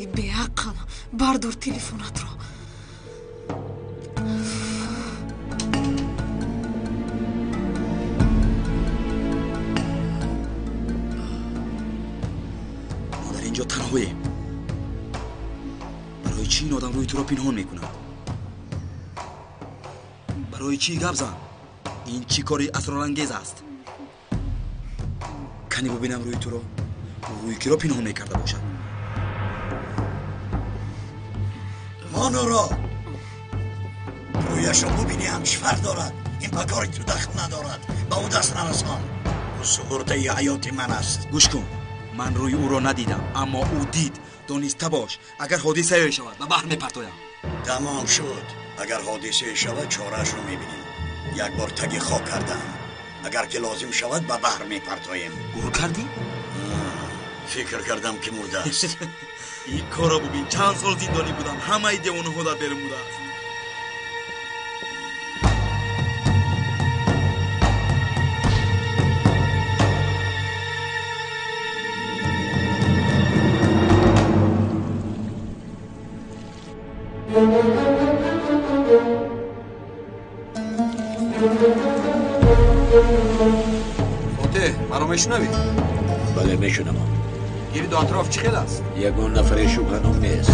بیعقل بردار تلفنت را. ما در اینجا تنهاییم. برای چی این آدم روی تو را پنهان میکنه؟ برای چی گپ زن؟ این چی کاری اسرارانگیز است؟ کنی ببینم روی تو را روی کی را پنهان میکرده باشد. مانورا رویش را ببینی همش فرق دارد. این به کاری تو دخل ندارد. به او دست نرسان. او سپرده ی حیات من است. گوش کن، من روی او را ندیدم اما او دید. دانسته باش اگر حادثه شود به بحر میپرتایم. تمام شد. اگر حادثه شود چارهش رو میبینیم. یک بار تگ خاک کردم. اگر که لازم شود به بحر میپرتایم. گور کردی؟ فکر کردم که مرده است. این کار را ببین، چند سال زندانی بودم، همه دیوانه ها در برم بوده است. فاتح مرا میشنوی؟ بله میشنم. گیری دو اطراف چی خیل است؟ یگون نفر شبهنام نیست.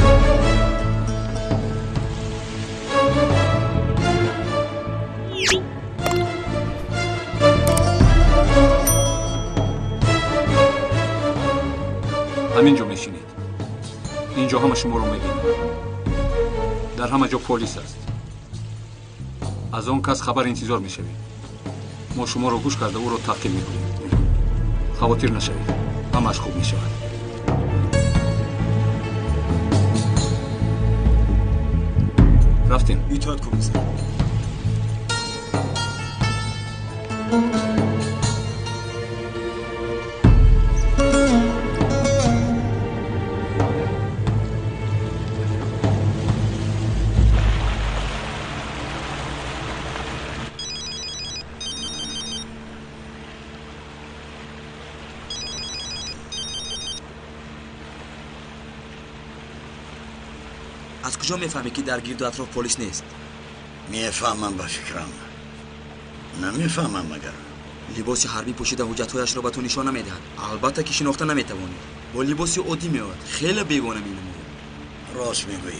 همینجا میشینید. اینجا همه شما رو میبینید. در همه جا پلیس است. از آن کس خبر انتظار میشوید. ما شما رو گوش کرده او رو تعقیب میکنیم. خواطر نشوید. همش خوب میشود. رفتین. اطاعت کن میزن. از کجا میفهمی که در گرد و اطراف پلیس نیست؟ میفهمم به فکرم. نمیفهمم مگر. لباس حربی پوشیده حجتهایش را به تو نشان نمیدهد. البته که شناخته نمیتوانی. با لباس عادی میاد. خیلی بیگانه مینمود. راست میگویی.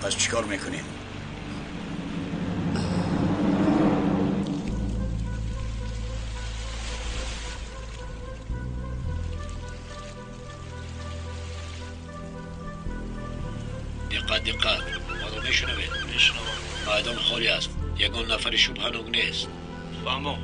پس چیکار میکنیم؟ دقت ما رو میشنوید. میدان خالی است. یگان نفر شبهناک نیست. فهمم.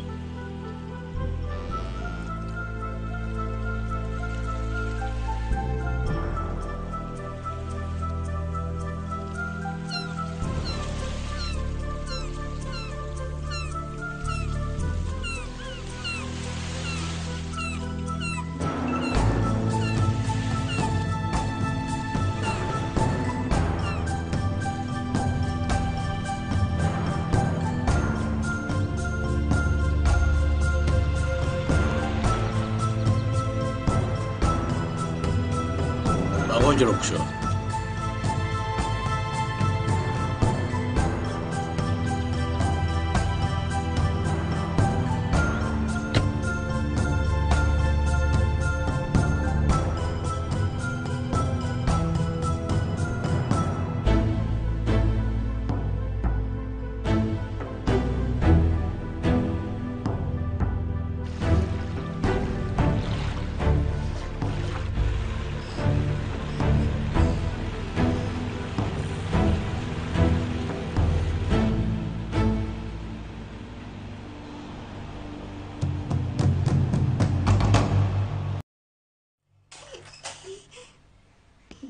جلو کشا.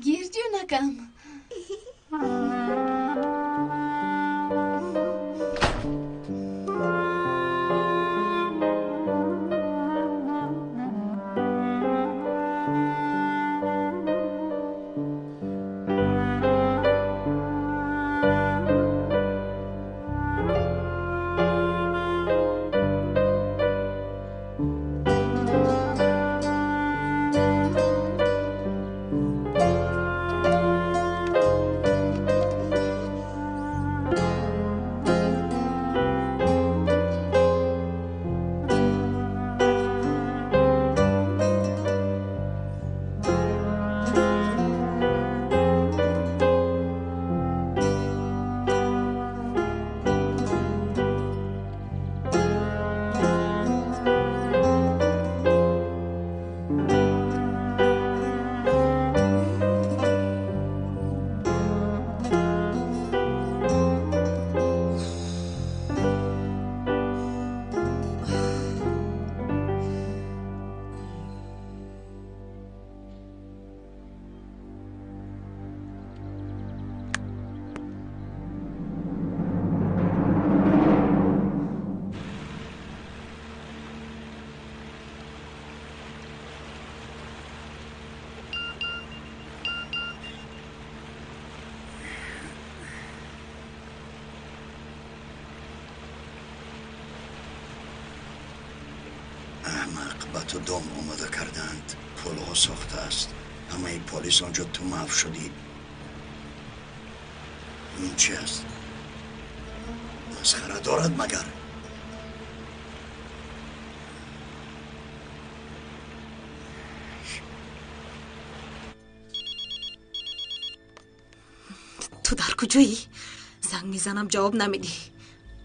Gircunakam. تو دام آماده کردند. پلها ساخته است. همه پلیس آنجا تو محو شدی. این چی است؟ مسخره دارد مگر؟ تو در کجایی؟ زنگ میزنم جواب نمیدی.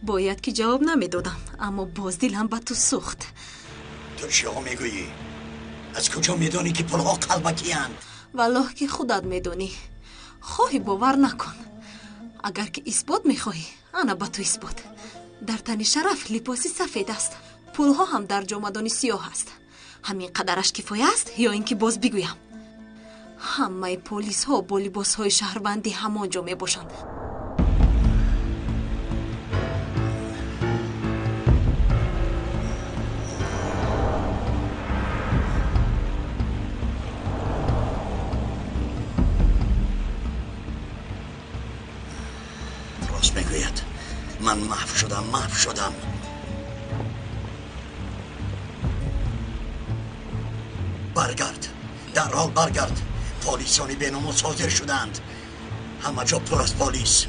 باید که جواب نمیدادم، اما باز دلم به تو سوخت. تو چی ها میگویی؟ از کجا میدانی که پلها قلبکی هستند؟ والله که خودت میدونی. خواهی باور نکن. اگر که اثبات میخواهی، انا به تو اثبات. در تن شرف لباسی سفید است، پلها هم در جامدانی سیاه است. همین قدرش کفایه است یا اینکه باز بگویم؟ همه پلیس ها با لباس های شهروندی همانجا می باشند. راست میگوید. من محو شدم. برگرد، در حال برگرد. پلیسانی به ناموس حاضر شدند. همه جا پر از پلیس.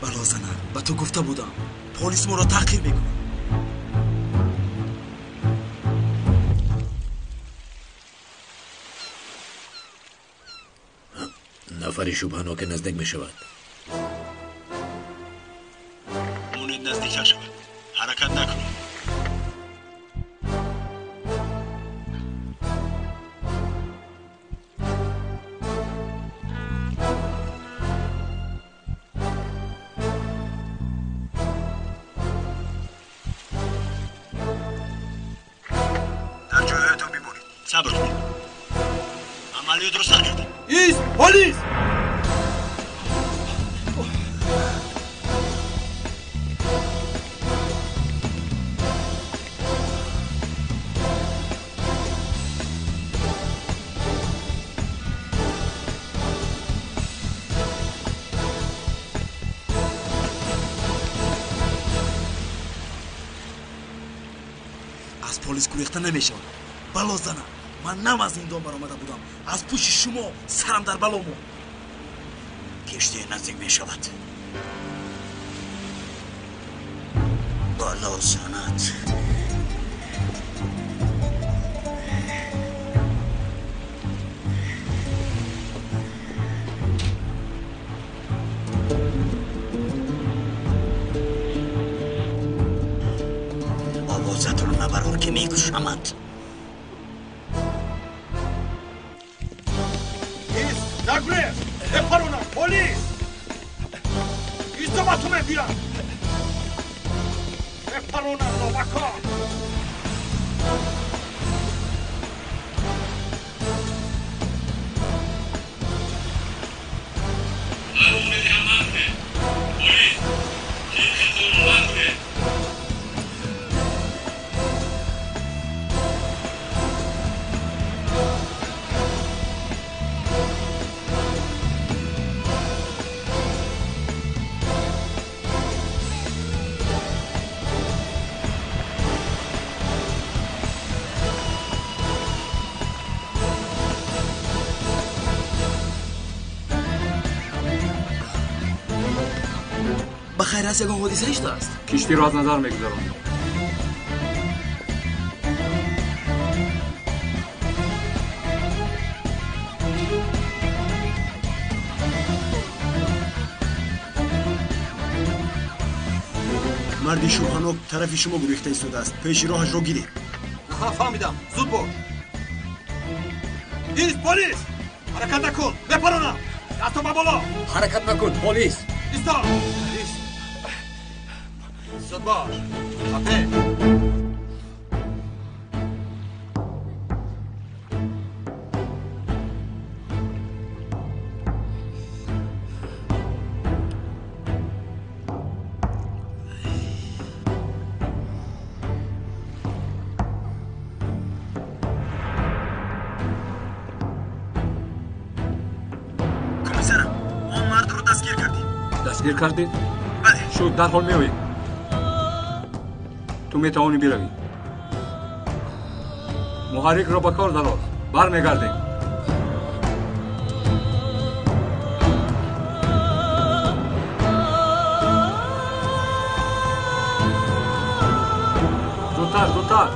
بلا زنم، به تو گفته بودم پلیس ما را تحقیر میکنه. نفری شبهناک نزدیک می شود. مونید نزدیک شود. حرکت نکن. در جایتون بمونید. صبر کنید. عملیات رو سر کردیم. ایست پلیس! از پلیس گریخته نمیشه. بلا زنم، من نم از این دام برآمده بودم. از پوش شما سرم در بلا مون. کشتی نزدیک می شود. بالا زند. آوازت رو نبرار که می گوشمت. Zagre! Separona! Polis! Istomatome bira! Separona! Novaka! بخیر است یگان حادثه شده است. کشتی را از نظر میگذارم. مردی شبهناک طرف شما گریخته ایستاده است. پیش راهش رو گیرید. فهمیدم. زود برو. ایست پلیس! حرکت نکن. بپرانم. دستو به بالا. حرکت نکن پلیس. ایستا. ایست. زود باش. خفه. دستگیر کردید؟ بله. شد در حال میآیید. تو میتوانی بروی. محرک را به کار درآور. برمیگردیم. زودتر.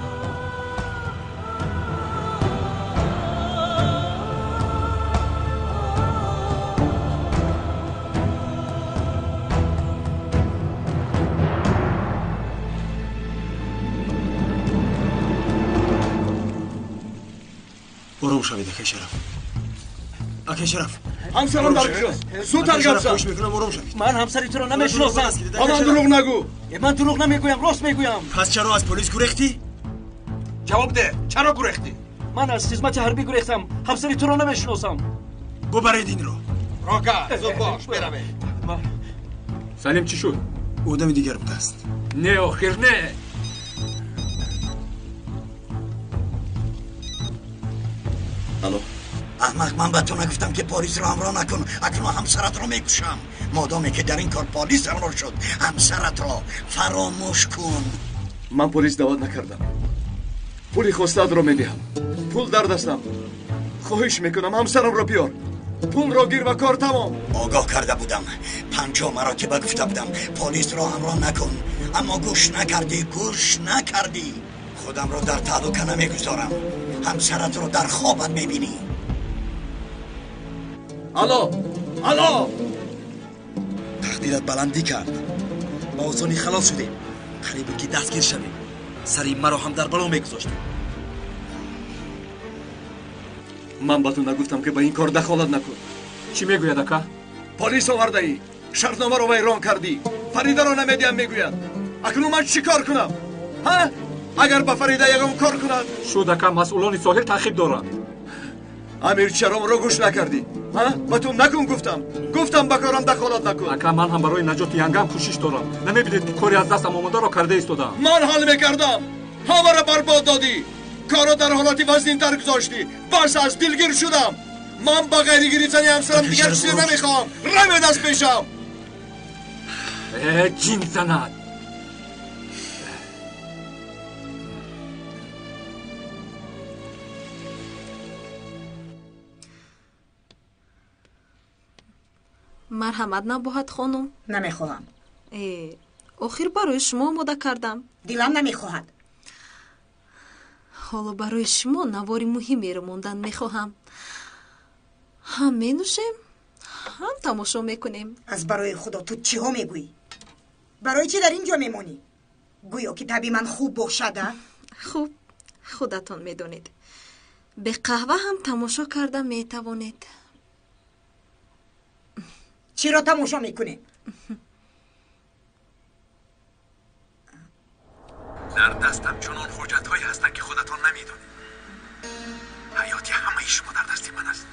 آروم شوید اکه شرف. همسرم در کجاست؟ زودتر گپ زن. خوش میکنم آروم شوید. من همسری تو رو نمیشناسم. با من دروغ نگو. من دروغ نمیگویم، راست میگویم. پس چرا از پلیس گریختی؟ جواب ده. چرا گریختی؟ من از خدمت حربی گریختم. همسری تو رو نمیشناسم. ببرید این رو. راکا زود باش بروید. سلیم چی شد؟ آدم دیگر بوده است. نه آخر نه. الو احمق، من به تو نگفتم که پلیس رو همراه نکن. اکنون همسرت رو میکشم. مادامی که در این کار پلیس همراه شد، همسرت رو فراموش کن. من پلیس دعوت نکردم. پولی خواستاد رو میدهم. پول در دستم. خواهش میکنم همسرم رو بیار. پول رو گیر و کار تمام. آگاه کرده بودم، 50 مراتب گفته بودم پلیس رو همراه نکن، اما گوش نکردی. خودم رو در تعلقه نمیگذارم. همسرت رو در خوابت میبینی. الو تقدیرت بلندی کرد. با آسانی خلاص شدیم. قریب بود که دستگیر شویم. سری مرا هم در بلا میگذاشتیم. من با تو نگفتم که با این کار دخالت نکن. چی میگوید اکا؟ پلیس آورده ای، شرطنامه رو ویران کردی، فریده رو نمیدیم میگوید. اکنون من چی کار کنم؟ ها؟ اگر با فریده یکم کار کند شد اکا، مسئولان ساحل تعقیب دارند. امیر چرا رو گوش نکردی؟ ها؟ با تو نکن گفتم با کارم دخالت نکن. اکا من هم برای نجات ینگم کوشش دارم. نمیبینید که کاری از دستم آمده را کرده ایستادم. من حال میکردم، همه را برباد دادی، کارو در حالتی وزنین در گذاشتی. بس از دلگیر شدم. من با غیرگیری زنی همسرم دیگر چیزی نمیخوام. رمی دست پیشم. جین زند. مرحمت نباید خانم. نمیخواهم. آخر برای شما آماده کردم. دلم نمیخواهد. حالا برای شما نواری مهمی رو موندن میخواهم. هم می نوشیم هم تماشا میکنیم. از برای خدا تو چی ها میگویی؟ برای چی در اینجا میمونی؟ گویا که طبی من خوب باشده؟ خوب، خودتان میدونید. به قهوه هم تماشا کردن میتوانید. چی را تماشا میکنی؟ در دستم چنان حجت هایی هستن که خودتان نمیدونید. حیاتی همه شما در دست من است.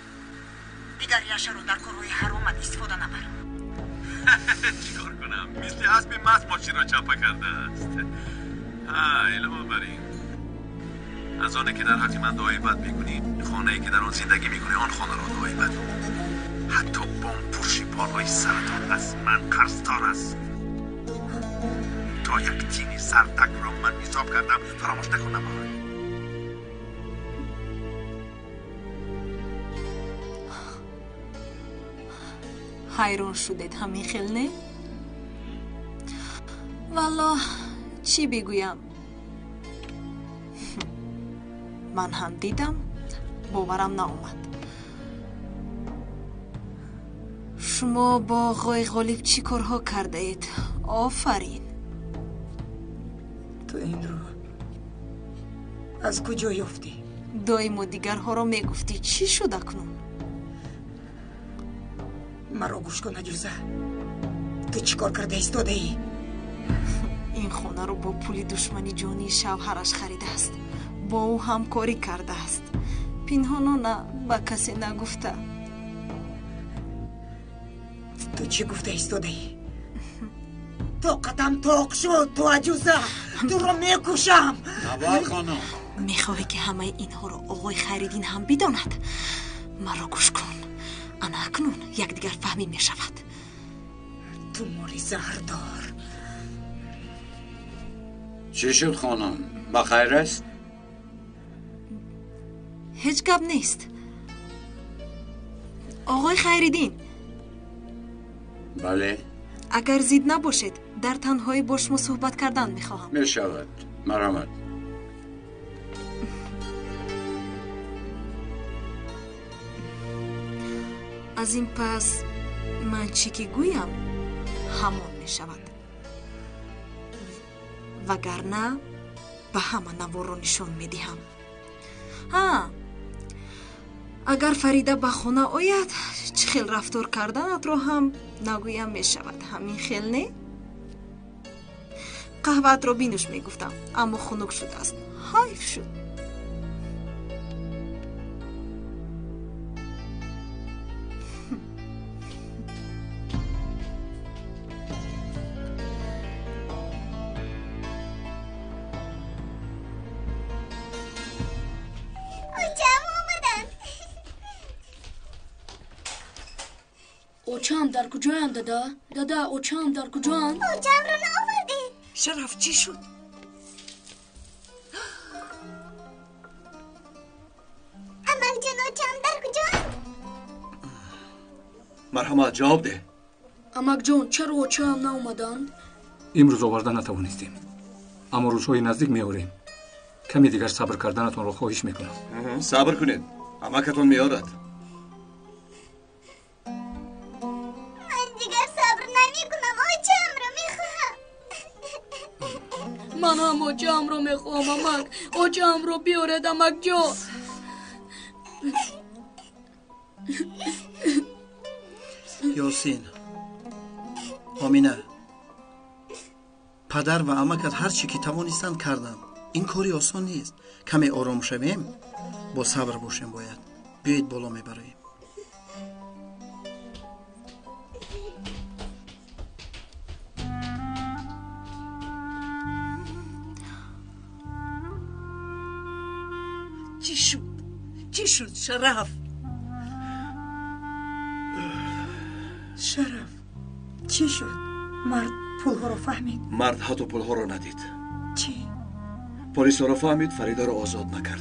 دیگر یشه رو در کارهای حرامت استفاده نبر. چیکار کنم؟ مثل اسب مست ماشین را چپه کرده است. علاوه بر این، از آنه که در حق من دعای بد میکنی، خانه‌ای که در آن زندگی میکنی آن خانه را دعای بد میکنی. حتی بام پرشی بالای سرتان از من قرضدار است. تا یک تینی سرتک را من حساب کردم، فراموش نکنم. حیران شدید همین خیل نه؟ والله چی بگویم؟ من هم دیدم، باورم ناامد. شما با آقای غالب چی کارها کرده اید؟ آفرین. تو این رو از کجا یافتی؟ دایم و دیگرها را میگفتی. چی شد اکنون؟ مرا گوش کن عجوزه. تو چی کار کرده ایستاده ای؟ این خانه رو با پولی دشمنی جانی شوهرش خریده است. با او همکاری کرده است. پنهانانه با کسی نگفته. تو چی گفته ایستاده ای؟ طاقتم طاق شد. تو عجوزه، تو رو میکشم. نوار خانم، میخواهی که همه اینها رو آقای خریدین هم بداند؟ مرا گوش کن. انا اکنون یک دیگر فهمی میشود. تو موری زهردار. چی شد خانم؟ بخیر است؟ هیچ گپ نیست. آقای خیریدین. بله. اگر زید نباشید در تنهایی با شما صحبت کردن میخواهم. میشود. مرحمت. از این پس من چی که گویم همان میشود، وگرنه به همه نوار رو نشان میدهم. اگر فریده به خونه آید چه خیل رفتار کردنت رو هم نگویم میشود. همین خیل نه؟ قهوه‌ات رو بینوش میگفتم اما خنک شده است. حیف شد. اوچام در کجایم دادا؟ دادا اوچام در کجایم؟ اوچام رو نآوردی. شرف چی شد؟ امک جان اوچام در کجایم؟ مرحمت جواب ده. امک جان چرا اوچام ناومدند؟ امروز آوردن نتوانستیم، اما روزهای نزدیک میآوریم. کمی دیگر صبر کردنتون رو خواهش میکنم. صبر کنید، امکتون میآید. من هم اوچام رو میخوام امک. اوچام رو بیارد امک جان. یاسین، آمینه، پدر و امکت هر چی که توانستند کردند. این کاری آسان نیست. کمی آرام شویم، با صبر باشیم. باید بیایید بالا میبریم. چی شد شرف؟ شرف چی شد؟ مرد پولها رو فهمید؟ مرد حتی پولها رو ندید. چی؟ پلیس رو فهمید، فریده رو آزاد نکرد.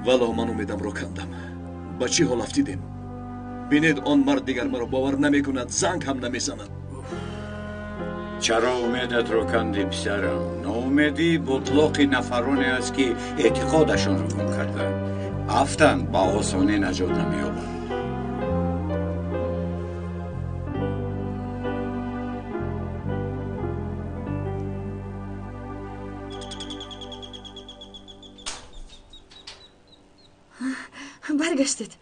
والا من امیدم رو کندم. با چی حال افتیدیم؟ بینید آن مرد دیگر مرا باور نمیکند، زنگ هم نمیزند. چرا امیدت رو کندی پسرم؟ ناامیدی بطلاق نفرانی است که اعتقادشان رو گم کردن. افتن با آسانی نجات نمی‌یابند. برگشتید.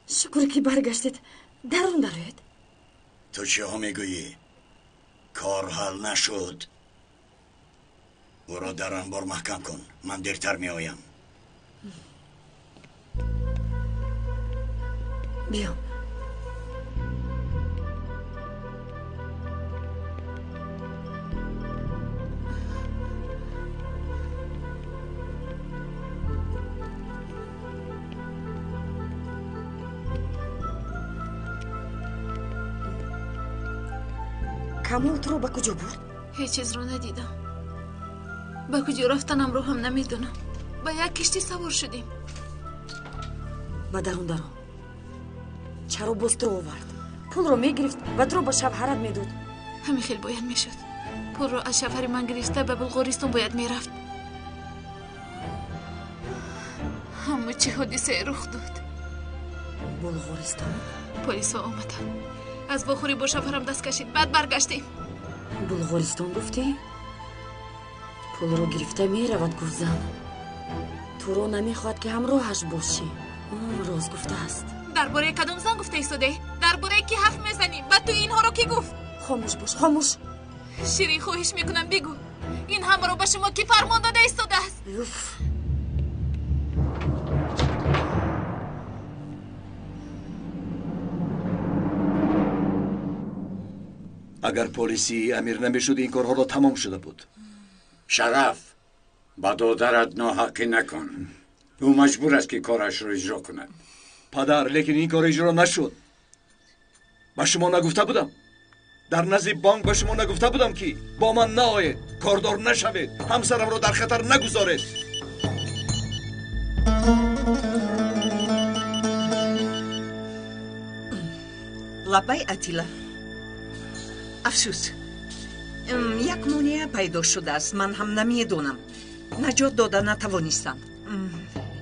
شکر که برگشتید. درون دارید. تو چه ها میگویی؟ کار حل نشد. او را در انبار محکم کن. من دیرتر می آیم. بیام. کمال تو رو به کجا برد؟ هیچ چیز رو ندیدم. به کجا رفتنم رو هم نمیدونم. با یک کشتی سوار شدیم. با درون درون. چرا باز تو آورد؟ پول رو میگرفت و تو رو با شوهرت میدود. همین خیلی باید میشد. پول رو از شوهر من گرفته به بلغارستان باید میرفت. همه چی حادثه رخ داد. بلغارستان؟ پلیس ها آمدن. از بخوری با شوهرم دست کشید. بعد برگشتیم. بلغارستان گفتی؟ پول رو گرفته میرود گفت زن. تو رو نمیخواد که همراهش باشی. راز گفته است. درباره کدوم زن گفته ایستاده؟ درباره کی حرف میزنی؟ بعد تو اینها رو کی گفت؟ خاموش باش خاموش. شیرین خواهش میکنم بگو. این همه رو به شما کی فرمان داده ایستاده است؟ اگر پلیسی امیر نمیشد این کارها رو تمام شده بود. شرف، با دادرت ناحقی نکن. او مجبور است که کارش رو اجرا کند. پدر، لیکن این کار اجرا نشد. با شما نگفته بودم. در نزد بانک به شما نگفته بودم که با من نآیید، کاردار نشوید، همسرم رو در خطر نگذارید. لبای اتیلا، افسوس، یک مانع پیدا شده است. من هم نمیدونم. نجات داده نتوانستم.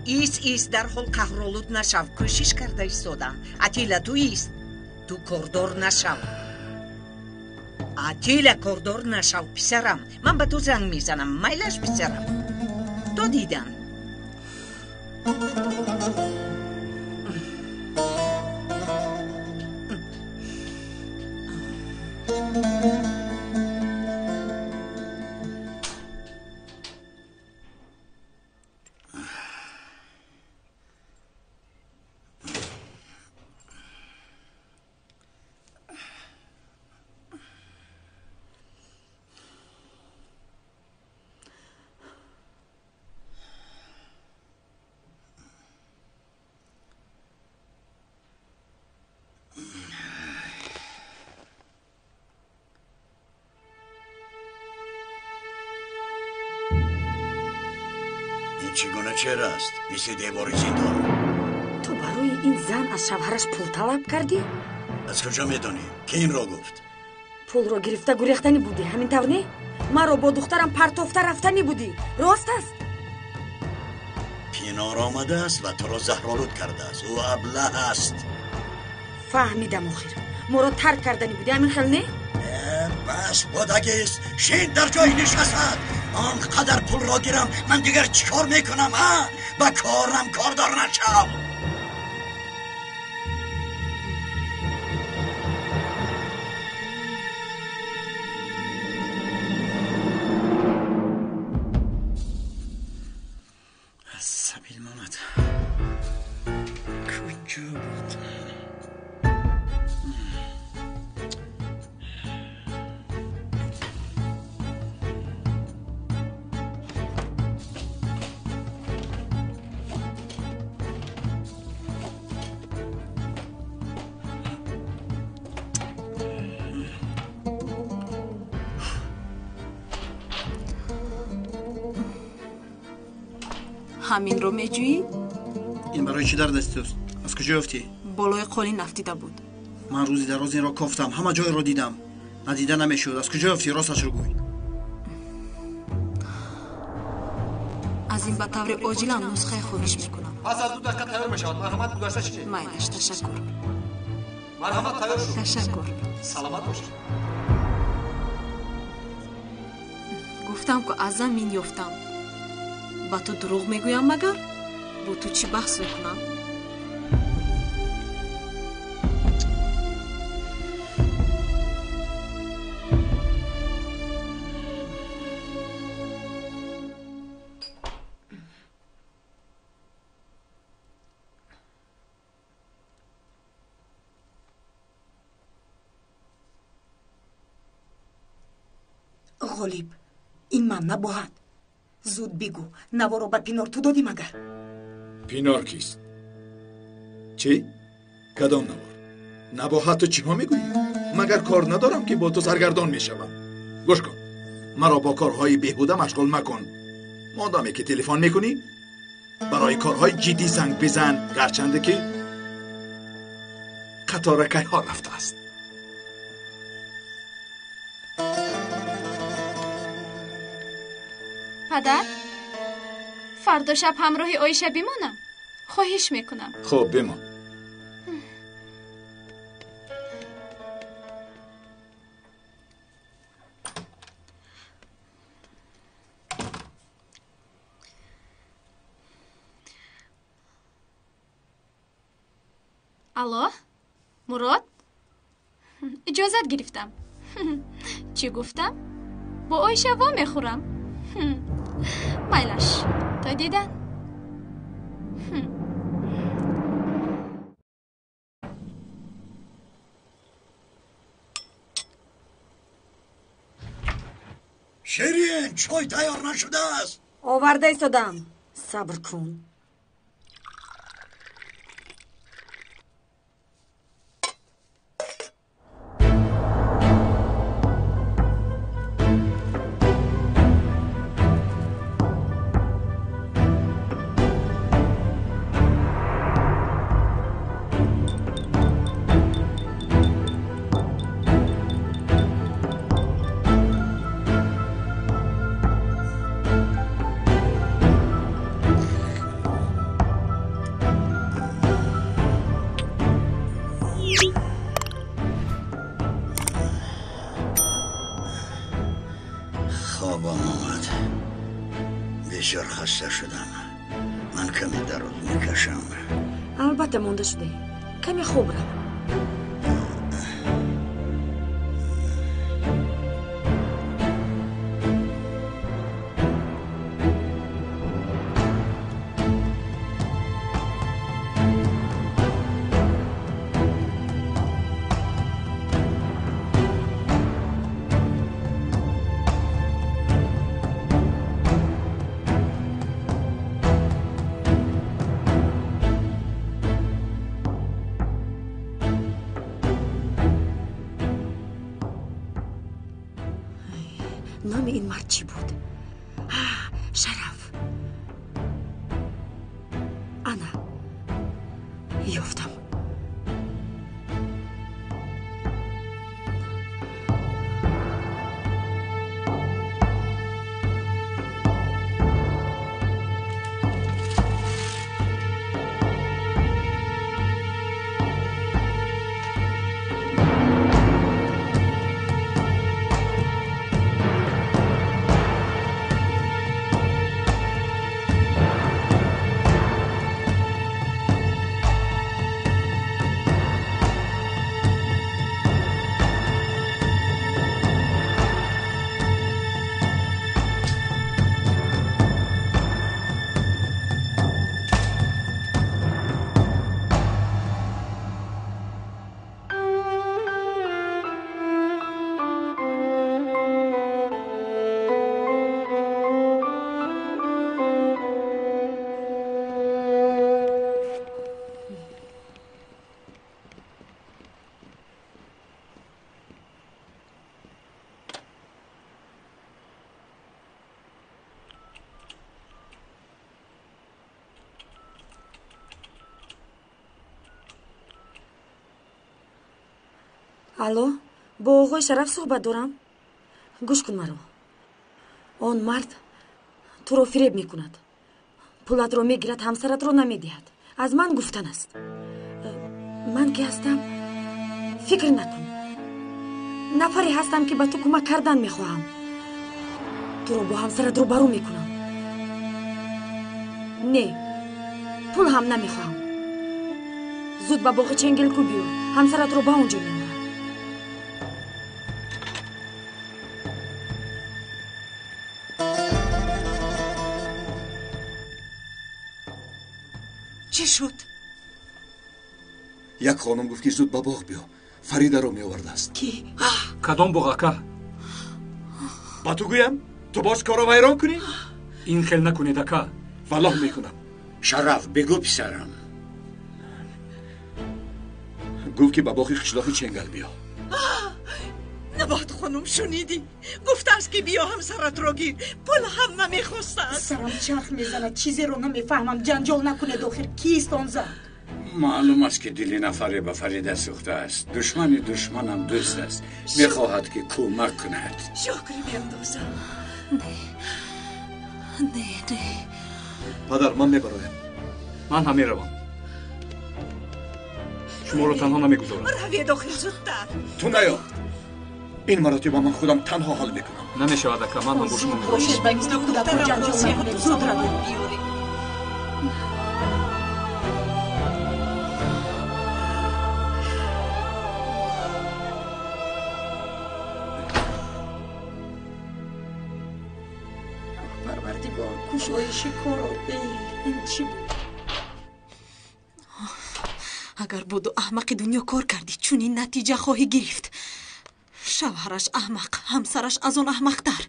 ایست در حال قهرآلود نشو. کوشش کرده ایستادم. اتیلا تو ایست. تو کاردار نشو. اتیلا کاردار نشو پسرم. من به تو زنگ میزنم. میلش پسرم. تو دیدن. چگونه چرا است؟ مثل دیوار زندان. تو برای این زن از شوهرش پول طلب کردی؟ از کجا میدونی؟ که این را گفت؟ پول رو گرفته گریختنی بودی، همین طور نه؟ من رو با دخترم پرتافته رفتنی بودی، راست است؟ پینار آمده است و تو را زهرآلود کرده است. او ابله است. فهمیدم آخر ما رو ترک کردنی بودی، همین خیل نه؟ بس بودگیست. شین در جای نشسته. آنقدر پول را گیرم من دیگر چیکار میکنم؟ با کارم کاردار نشم. سبیل محمد کجا بود؟ همین رو میجویی؟ این برای چی در دستی است؟ از کجا یافتی؟ بالای قالی نفتیده بود. من روزی دراز این را کافتم، همه جای را دیدم، ندیده نمیشد. از کجا یافتی؟ راستش رو گوی. از این به طور عاجلا نسخه خونش میکنم. پس از 2 دقیقه تیار میشود. مرحمت گذشته چی؟ میلش تشکر. مرحمت تیار شد. تشکر. سلامت باشید. گفتم که از زمین یافتم. با تو دروغ میگویم مگر؟ با تو چی بحث میکنم؟ غالب، این من نباید. زود بگو، نوا رو به پینار تو دادی مگر؟ پینار کیست؟ چی؟ کدام نوار؟ نباید تو چی ها میگویی؟ مگر کار ندارم که با تو سرگردان میشوم. گوش کن، مرا با کارهای بیهوده مشغول مکن. مادامی که تلفن میکنی برای کارهای جدی زنگ بزن، گرچنده که قطار کی ها رفته است. پدر، فردا شب همراه آیشه بمانم. خواهش میکنم. خب بمان. الو مراد، اجازت گرفتم. چی گفتم؟ با آیشه وا میخورم. میلش تا دیدن. شیرین، چای تیار نشده است. آورده ایستادم، صبر کن. خوابم آمد. بسیار خسته شدم. من کمی دراز میکشم. البته مونده شده. کمی خوب رو. نام این مرد چی بود؟ شرف. انا یافتم. الو با آقای شرف صحبت دارم. گوش کن مرا. آن مرد تو رو فریب میکند. پولت رو میگیرد، همسرت رو نمیدهد. از من گفتن است. من که هستم فکر نکن. نفری هستم که به تو کمک کردن میخواهم. تو رو با همسرت رو برو میکنم. نه پول هم نمیخواهم. زود به باغ چنگل کو بیو. همسرت رو با اونجا میارم. چی شد؟ یک خانم گفت که زود با باغ بیا. فریده رو می آورده است. کی؟ کدام باغ اکا؟ با تو گویم تو باز کارو ویران کنی؟ این خیل نکنید اکا. والله میکنم. شرف بگو پسرم. گفت که با باغ خشلاقی چنگل بیا. نبات خانم شنیدی؟ گفته است که بیا همسرت رو گیر. پول هم نمیخواسته است. سرم چرخ میزنه، چیزی رو نمیفهمم. جنجال نکنه داخل. کیست آن زن؟ معلوم است که دلی نفره به فریده سوخته است. دشمنم دوست است. میخواهد که کمک کند. شکری بیندازم. نه پدر من میبرایم. من هم میروم. شما رو تنها نمیگذارم. روی داخل زودتر. تو نیا. این مراتب من خودم تنها حل میکنم. نمیشود اکا. من هم با شما میروم. کوشش بگید کودک رو جنجال نکنه. زود روی. پروردگار کوشش کارو دل. این چی بود؟ اگر بود و احمق دنیا کار کردی چون این نتیجه خواهی گرفت. شوهرش احمق، همسرش از اون احمق تر.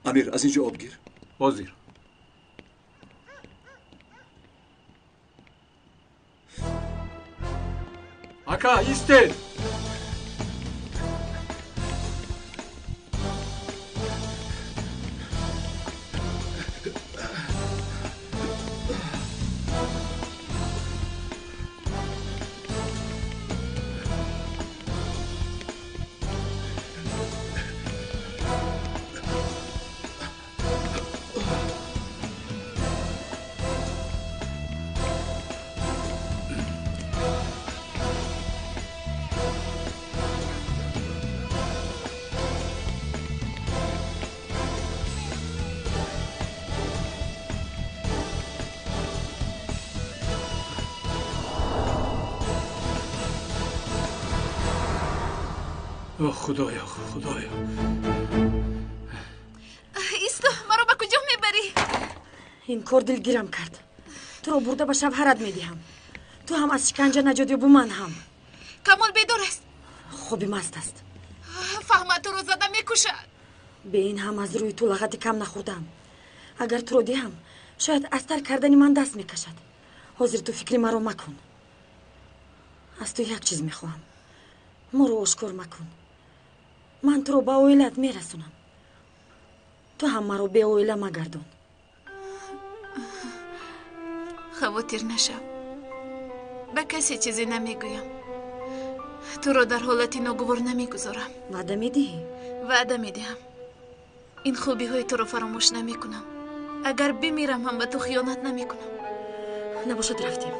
امیر از اینجا آب گیر. بازیر. اکا ایستید. خدایا خدایا ایستو مرا به کجا میبری؟ این کار دلگیرم کرد. تو رو برده به شوهرت میدهم. تو هم از شکنجه نجات و من هم. کمال بیدار است. خوبی مست است. فهمه تو رو زده میکشد. به این هم از روی تو لغت کم نخوردم. اگر تو رو دهم شاید از ترک کردن من دست میکشد. حاضر تو فکری مرا مکن. از تو یک چیز میخواهم. ما رو اشکار مکن. من تو رو با اویلت میرسونم. تو هم مرا به اویله مگردون. خواطر نشو. به کسی چیزی نمیگویم. تو رو در حالتی ناگوار نمیگذارم. وعده میدی؟ وعده میدهم. این خوبی های تو رو فراموش نمیکنم. اگر بمیرم هم به تو خیانت نمیکنم. نباشد رفتیم.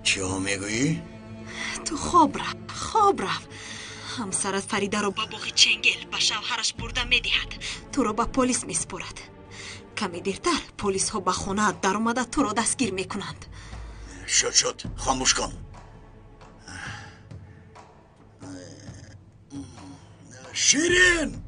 چی ها میگویی؟ تو خواب رفت همسرت فریده رو با باغ چنگل به شوهرش برده میدهد. تو رو به پلیس میسپرد. کمی دیرتر پلیس ها به خونه در اومده تو رو دستگیر میکنند. شد خاموش کن. شیرین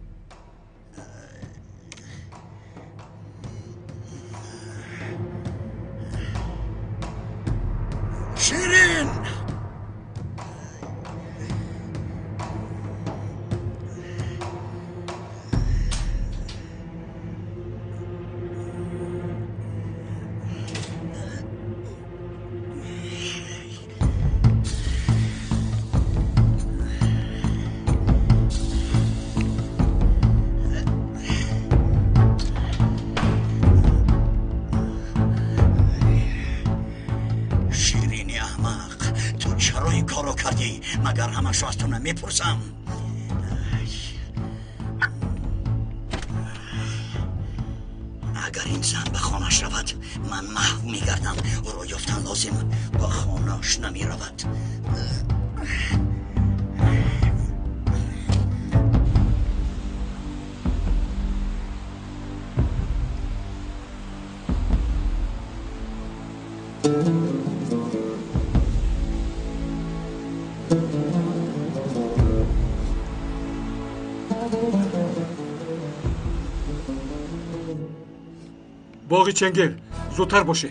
مگر همشو از تو نمیپرسم؟ اگر این زن به خانهش رود من محو میگردم. او را یافتن لازم. به خانهش نمیرود. باغ چنگل زودتر باشه.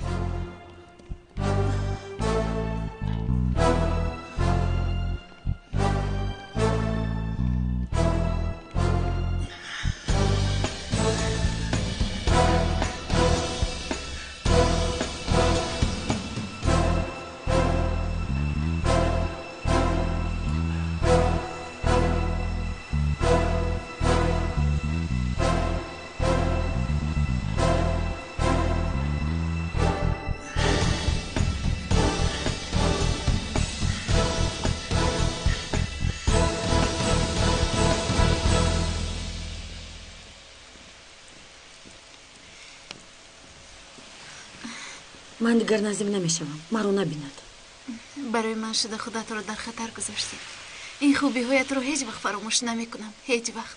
من دیگر نزدیک نمیشوم. مرا نبیند. برای من شده خودت رو در خطر گذاشتی. این خوبی هایت رو هیچ وقت فراموش نمی کنم. هیچ وقت.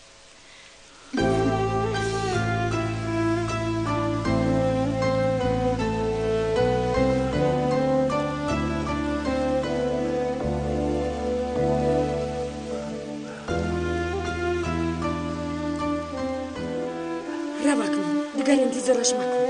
дигар интизораш макун.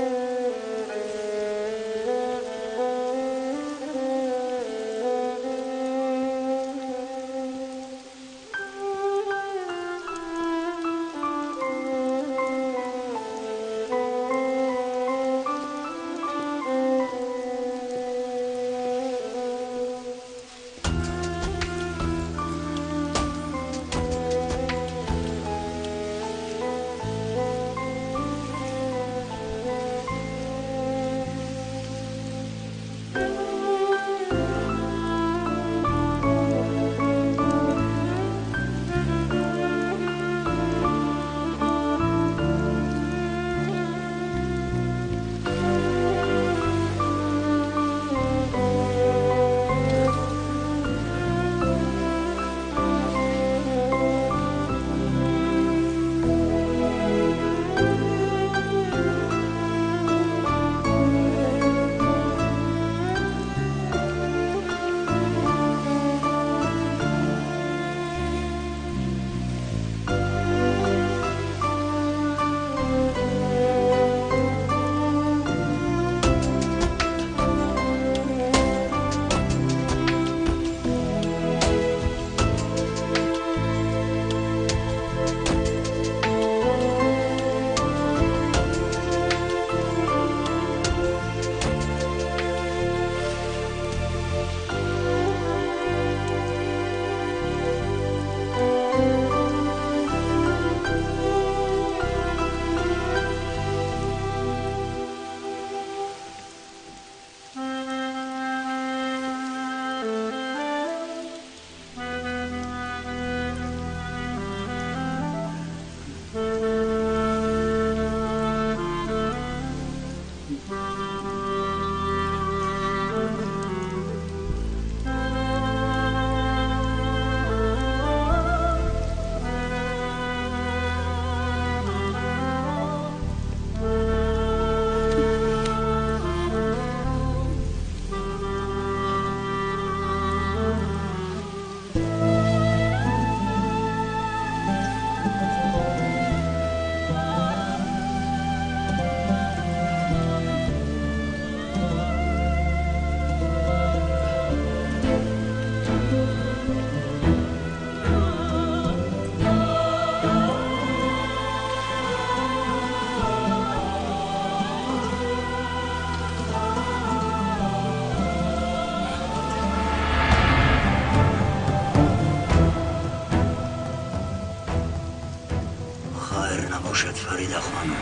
باشد فریده خانم.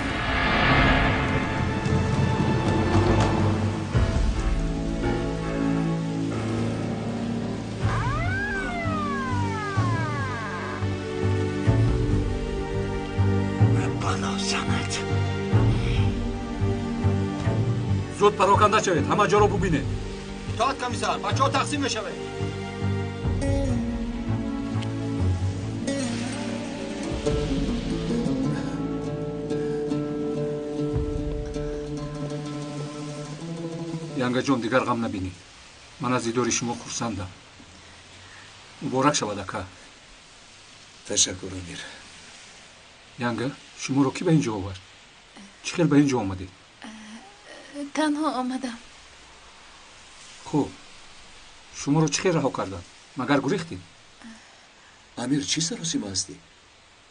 بلا زنت. زود پراکنده شوید، همه جا رو ببینید. اطاعت کمیسر، بچه ها تقسیم بشوید. янга ҷон, дигар ғам набинӣ. Ман аз дидори шумо хурсандам. муборак шавад ака. ташаккур амир. янга, шуморо ки ба ин ҷо овард? чӣ хел ба ин ҷо омадед? танҳо омадам. хуб, шуморо чӣ хел раҳо карданд? магар гурехтед? амир, чӣ саросима ҳастӣ?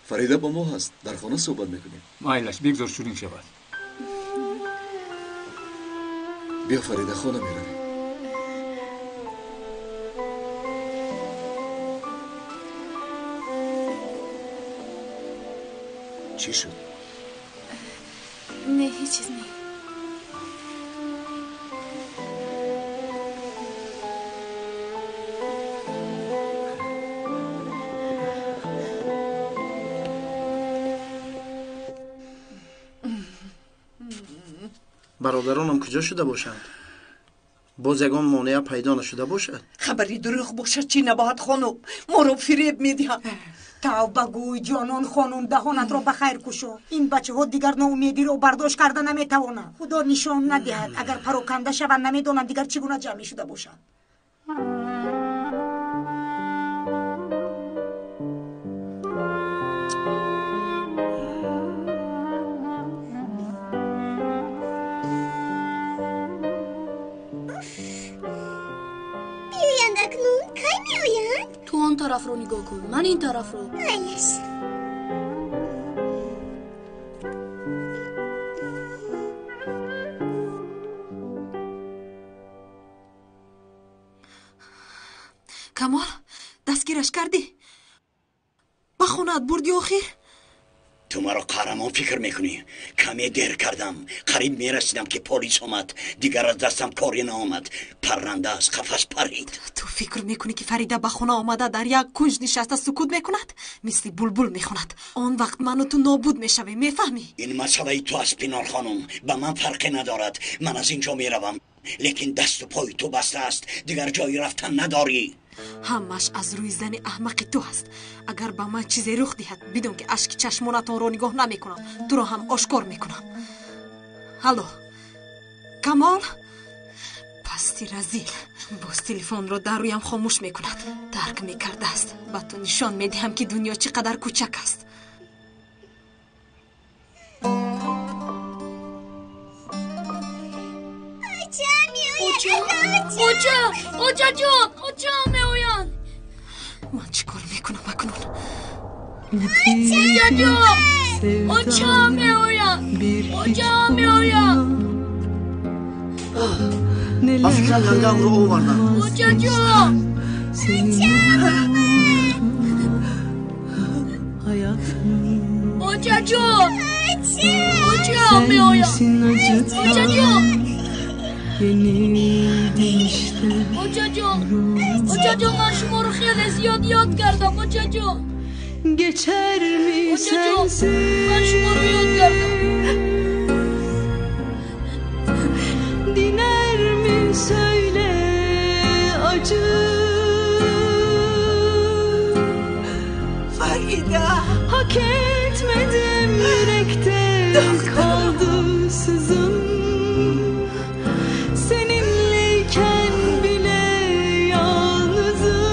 фарида бо мо ҳаст, дар хона суҳбат мекунем. майлаш, бигзор чунин шавад. бия фарида, хона меравем. чӣ шуд? не, ҳеҷ чиз не. бародаронам куҷо шуда бошанд? боз ягон монеа пайдо нашуда бошад? хабари дурӯғ бошад чӣ набояд хонум, моро фиреб медиҳад. тавба гӯй ҷонон хонум, даҳонатро ба хайр кушо. ин бачаҳо дигар ноумедиро бардошт карда наметавонанд. худо нишон надиҳад, агар пароканда шаванд намедонам дигар чӣ гуна ҷамъ шуда бошанд. اون طرف رو نگاه کن، من این طرف رو. کمال دستگیرش کردی؟ با خونت بردی آخر؟ تو مرا قهرمان فکر میکنی؟ کمی دیر کردم، قریب میرسیدم که پلیس آمد، دیگر از دستم کاری نآمد، پرنده از قفس پرید. تو فکر میکنی که فریده به خونه آمده در یک کنج نشسته سکوت میکند؟ مثل بلبل میخوند. آن وقت من و تو نابود میشویم، میفهمی؟ این مسئله تو است پینار خانم، به من فرقی ندارد. من از اینجا میروم، لیکن دست و پای تو بسته است، دیگر جایی رفتن نداری. همش از روی زن احمق تو هست. اگر به من چیزی رخ دهد بدون که اشک چشمانتان رو نگاه نمیکنم، تو رو هم آشکار میکنم. هلو کمال؟ پستی رزیل باز تلفن رو در رویم خاموش میکند. درک میکرده است. به تو نشان میدهم که دنیا چقدر کوچک است. اوچا جان، اوچا میویان. من چیکار میکنم اکنون؟ اوچا جان، اوچا میویان، اوچا میویان. افکر لنگم رو آوردن. اوچا جان، اوچا جان، اوچا میویان، اوچا جان. اوچا جان من شما رو خیلی زیاد یاد کردم. اوچا جان geçer mi sensiz ben şuma رو یاد کردم. diner mi söyle acı Farida hak etmedim yürekte kaldı sızım. Seninleyken bile yalnızım.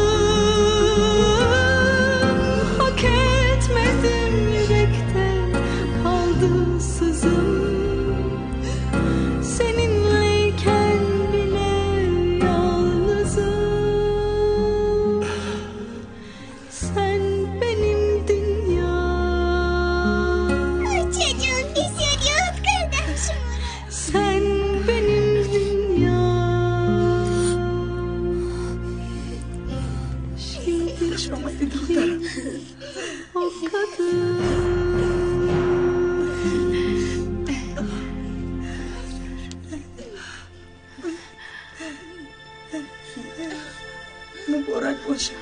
Hak etmedim yürekte kaldı sızım. Seninleyken bile yalnızım. Sen benim dünyam. Çocuğum bir sürü yol kırdım şumara. Sen benim o kadın. مبارک باشه.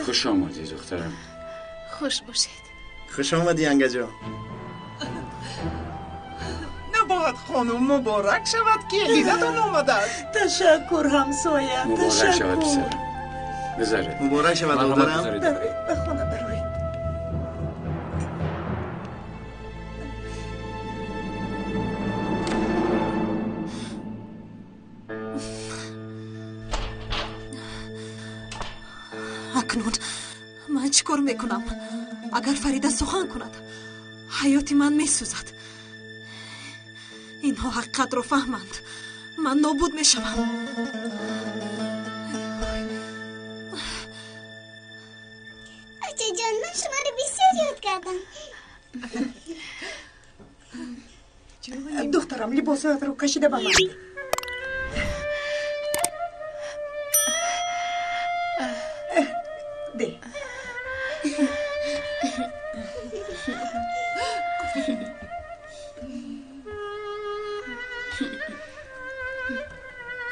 خوش آمدی دخترم. خوش باشید. خوش آمدی انگه جان. نباید خانم مبارک شود که لیدتون آمده است. تشکر همسایه. مبارک شود پسرم. بذارید. مبارک شود دخترم. بروید به خانه بروید. اکنون من چیکار میکنم؟ اگر فریده سخن کند حیات من میسوزد. اینها حقیقت رو فهمند، من نابود میشوم. اوچا جان من شما رو بسیار یاد کردم. دخترم لباسات رو کشیده به من. ده.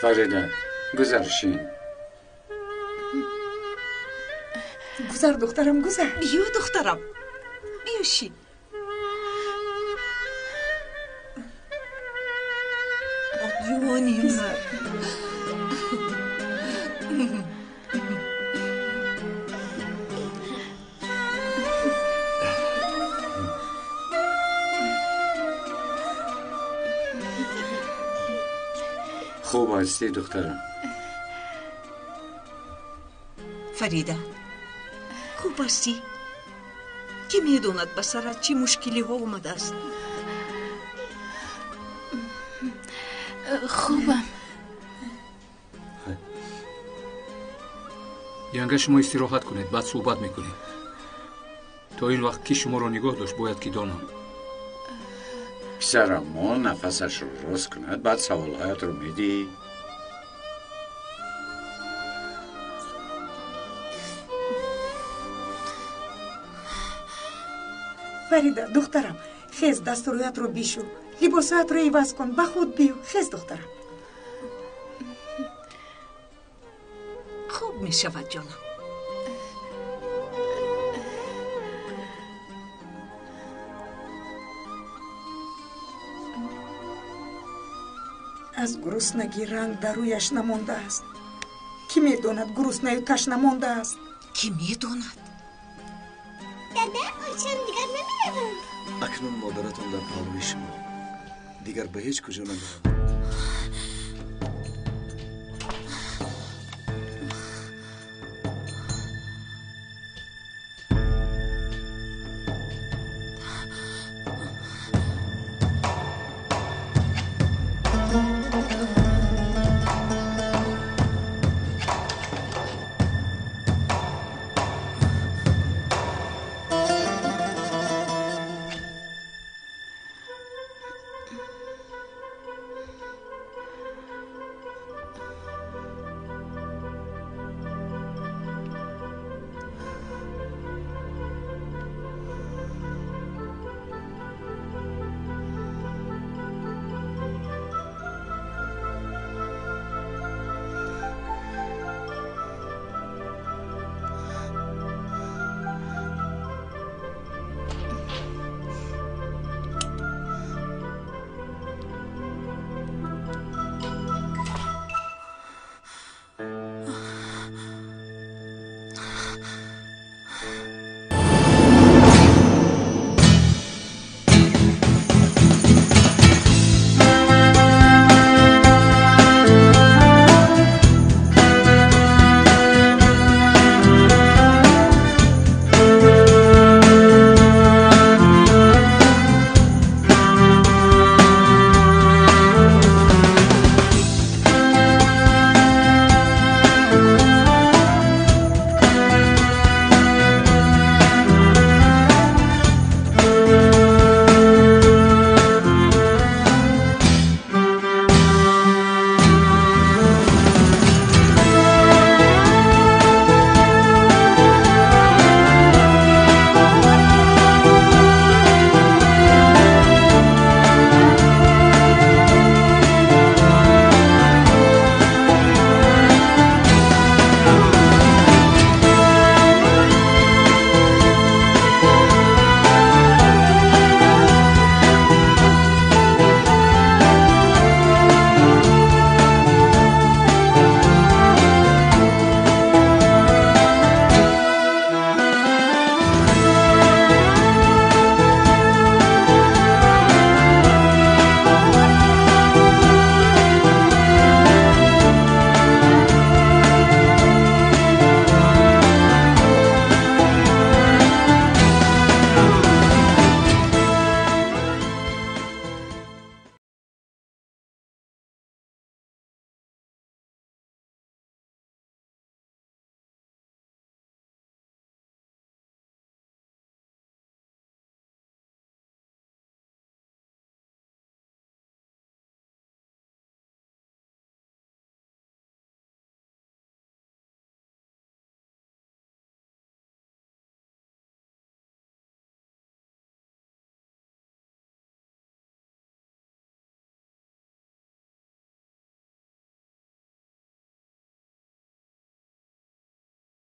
فریده گذرشین. گذر دخترم گذر. بیو دخترم بیوشی. جوانی من. خوب هستی دخترم. فریده خوب هستی؟ کی میدوند به سرت چی مشکلی ها اومده است؟ خوبم. янга шумо истироҳат кунед, баъд суҳбат мекунем. то ин вақт ки шуморо нигоҳ дошт бояд ки донам. писарам, мо нафасашро рост кунад, баъд саволҳоятро медиҳӣ. фарида духтарам, хез дастурӯятро бишу, либосатро иваз кун, ба худ бию. хез духтарам. хуб мешавад ҷонам. аз гуруснагӣ ранг дар рӯяш намондааст. кӣ медонад гуруснаю ташна мондааст? кӣ медонад? дада очам дигар намераванд. акнун модаратон дар паҳлӯи шумо, дигар ба ҳеҷ куҷо намеравад.